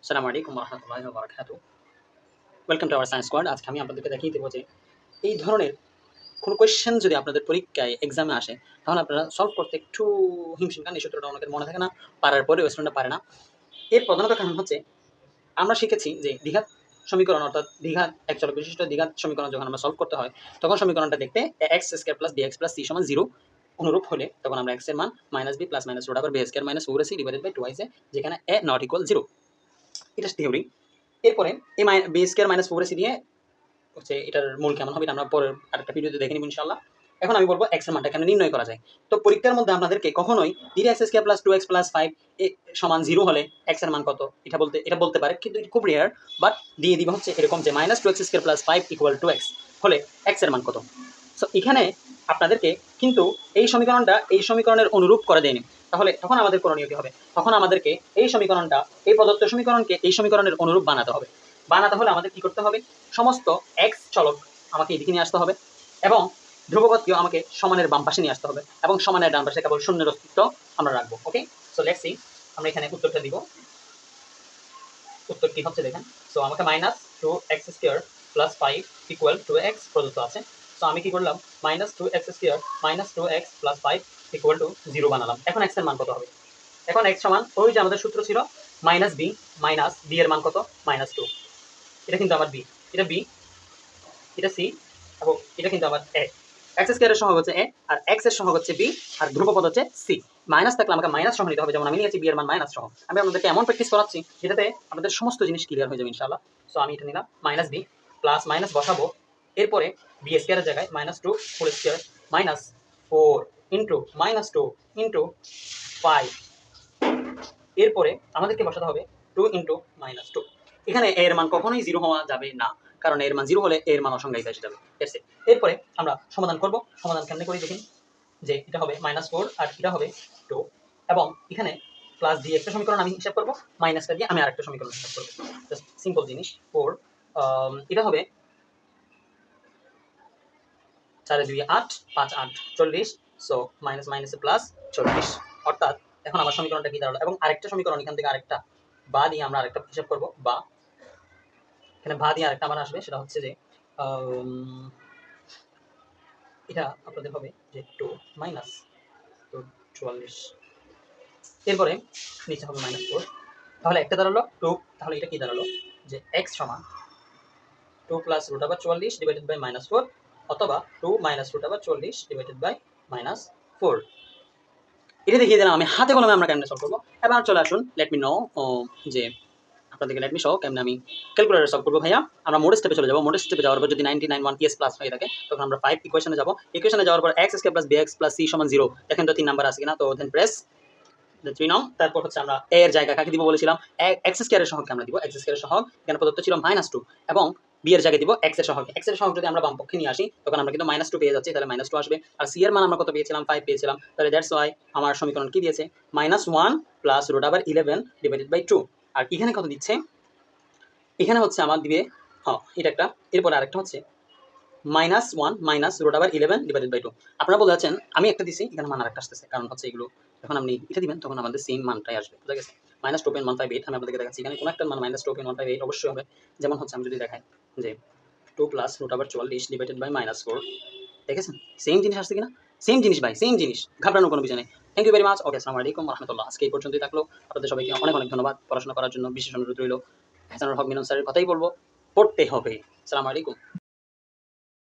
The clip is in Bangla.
আসসালামু আলাইকুম ওয়া রাহমাতুল্লাহি ওয়া বারাকাতুহু। Welcome to our science squad. আজকে আমি আপনাদেরকে দেখিয়ে দেব যে এই ধরনের কোনো কোয়েশ্চেন যদি আপনাদের পরীক্ষায় এক্সামে আসে, তাহলে আপনারা সলভ করতে একটু হিমশিম খান। এই সূত্রটা অনেকের মনে থাকে না, পারার পরেও স্টুডেন্টরা পারে না। এর প্রধানত কারণ হচ্ছে আমরা শিখেছি যে দ্বিঘাত সমীকরণ অর্থাৎ দ্বিঘাত এক চলক বিশিষ্ট দ্বিঘাত সমীকরণ যখন আমরা সলভ করতে হয়, তখন সমীকরণটা দেখতে x square plus bx plus c সমান 0 অনুরূপ হলে তখন আমরা x এর মান -b plus minus root over b square minus 4ac divided by 2 যেখানে a নট ইকুয়াল 0। এটা থিওরি। এরপরে এই বি স্কয়ার মাইনাস 4ac দিয়ে হচ্ছে এটার মূল কেমন হবে এটা আমরা পরের আরেকটা ভিডিওতে দেখে নিব ইনশাআল্লাহ। এখন আমি বলবো x এর মানটা কেন নির্ণয় করা যায়। তো পরীক্ষার মধ্যে আপনাদেরকে কখনোই 3x square plus 2x plus 5 সমান 0 হলে x এর মান কত এটা বলতে পারে, কিন্তু এটা খুব রেয়ার। বাট দিয়ে দিবা হচ্ছে এরকম যে -2x square plus 5 equal to x হলে x এর মান কত। সো এখানে আপনাদেরকে কিন্তু এই সমীকরণটা এই সমীকরণের অনুরূপ করে দেয়নি। তাহলে তখন আমাদের করণীয় কি হবে? তখন আমাদেরকে এই সমীকরণটা এই প্রদত্ত সমীকরণকে এই সমীকরণের অনুরূপ বানাতে হবে। বানাতে হলে আমাদের কি করতে হবে? সমস্ত x চলক আমাকে এদিকে নিয়ে আসতে হবে এবং ধ্রুবপদকেও আমাকে সমানের বাম পাশে নিয়ে আসতে হবে এবং সমানের ডান পাশে কেবল শূন্যের অস্তিত্ব আমরা রাখবো। ওকে, সো লেটস সি আমরা এখানে উত্তরটা দিব। উত্তর কি হচ্ছে দেখেন। সো আমাকে -2x square plus 5 equal to x প্রদত্ত আছে। সো আমি কি করলাম? -2x square -2x plus 5 equal to 0 বানালাম। এখন x এর মান কত হবে? এখন x সমান ওই যে আমাদের সূত্র ছিল -b b এর মান কত? -2। এটা কিন্তু আমার b, এটা b, এটা c এবং এটা কিন্তু আমার a। x স্কয়ার এর সহগ হচ্ছে a আর x এর সহগ হচ্ছে b আর ধ্রুবপদ হচ্ছে c। মাইনাস থাকলে আমাকে মাইনাস সহ নিতে হবে, যেমন আমি নিয়েছি b এর মান মাইনাস সহ। আমি আপনাদেরকে এমন প্র্যাকটিস করাচ্ছি যেটাতে আমাদের সমস্ত জিনিস ক্লিয়ার হয়ে যাবে ইনশাআল্লাহ। সো আমি এটা নিলাম -b প্লাস মাইনাস বসাবো। এরপরে b স্কয়ার এর জায়গায় -2 whole square minus 4 into -2 into 5। এরপরে আমাদেরকে বসাতে হবে 2 ইনটু -2। এখানে a এর মান কখনোই 0 হওয়া যাবে না, কারণ a এর মান 0 হলে a এর মান অসংজ্ঞায়িত এসে যাবে। এরপরে আমরা সমাধান করব। সমাধান কেমনে করি দেখেন, যে এটা হবে -4 আর এটা হবে 2 এবং এখানে প্লাস দিয়ে একটা সমীকরণ আমি হিসাব করব, মাইনাসটা দিয়ে আমি আরেকটা সমীকরণ হিসাব করব। জাস্ট সিম্পল জিনিস। 4 এটা হবে 4 2 8 5 8 40। সো মাইনাস মাইনাসে প্লাস 40। অর্থাৎ এখন আমার সমীকরণটা কি দাঁড়ালো এবং আরেকটা সমীকরণ এখান থেকে আরেকটা বা দিয়ে আমরা আরেকটা হিসাব করব। বা এখানে বা দিয়ে আরেকটা আমার আসবে, সেটা হচ্ছে যে এটা আপনাদের হবে যে 2 মাইনাস 44। এরপরে নিচে হবে -4। তাহলে একটা দাঁড়ালো 2। তাহলে এটা কি দাঁড়ালো যে x সমান 2 plus root over 44 divided by -4 অথবা 2 minus root over 40 divided by -4। এটা দেখিয়ে দিলাম আমি হাতে কলমে আমরা কেমনে সলভ করবো। এবার চলে আসুন, লেট মি নো যে আপনাদেরকে লেট মি শো কেমনে আমি ক্যালকুলেটর সলভ করবো। ভাইয়া আমরা মোড স্টেপে চলে যাবো। মোড স্টেপে যাওয়ার পর যদি 99 1 প্লাস হয়ে থাকে তখন আমরা 5 ইকুয়েশনে যাবো। ইকুয়েশনে যাওয়ার পর x square plus bx plus c সমান 0 দেখেন তো 3 নাম্বার আছে কিনা। তো দেন প্রেস 3 নাও। তারপর হচ্ছে আমরা a এর জায়গা কাকে দিব বলেছিলাম, x স্কয়ার এর সহগকে আমরা দিব। x স্কয়ার এর সহগ এখানে প্রদত্ত ছিল -2 এবং b এর জায়গায় দিব x এর সহগ। x এর সহগ যদি আমরা বাম পক্ষে নিয়ে আসি তখন আমরা কিন্তু -2 পেয়ে যাচ্ছি, তাহলে -2 আসবে। আর c এর মান আমরা কত পেয়েছিলাম? 5 পেয়েছিলাম। তাহলে দ্যাটস ওয়াই আমার সমীকরণ কি দিয়েছে? -1 plus root over 11 divided by 2। আর এখানে কত দিচ্ছে? এখানে হচ্ছে আমার দিবে এটা একটা। এরপর আরেকটা হচ্ছে -1 minus root over 11 divided by 2। আপনারা বলতে যাচ্ছেন আমি একটা দিছি, এখানে মান আরেকটা আসতেছে, কারণ হচ্ছে এগুলো যখন আপনি এটা দিবেন তখন আমাদের সেম মানটাই আসবে। বুঝা গেছে? -2.158 আমি আপনাদেরকে দেখাচ্ছি। এখানে কোনো একটা মান -2.158 অবশ্যই হবে। যেমন হচ্ছে আমি যদি দেখাই যে 2 plus root over 44 divided by -4। দেখেছেন সেম জিনিস আসছে কিনা? সেম জিনিস ভাই, সেম জিনিস, ঘাবড়ানোর কোনো বিষয় নেই। Thank you very much. Okay, আসসালামু আলাইকুম ওয়া রাহমাতুল্লাহ। আজকে এই পর্যন্তই থাকলো। আপনাদের সবাইকে অনেক অনেক ধন্যবাদ। পড়াশোনা করার জন্য বিশেষ অনুরোধ রইল। হাসানুল হক মিলন স্যারের কথাই বলবো, পড়তে হবে। আসসালামু আলাইকুম।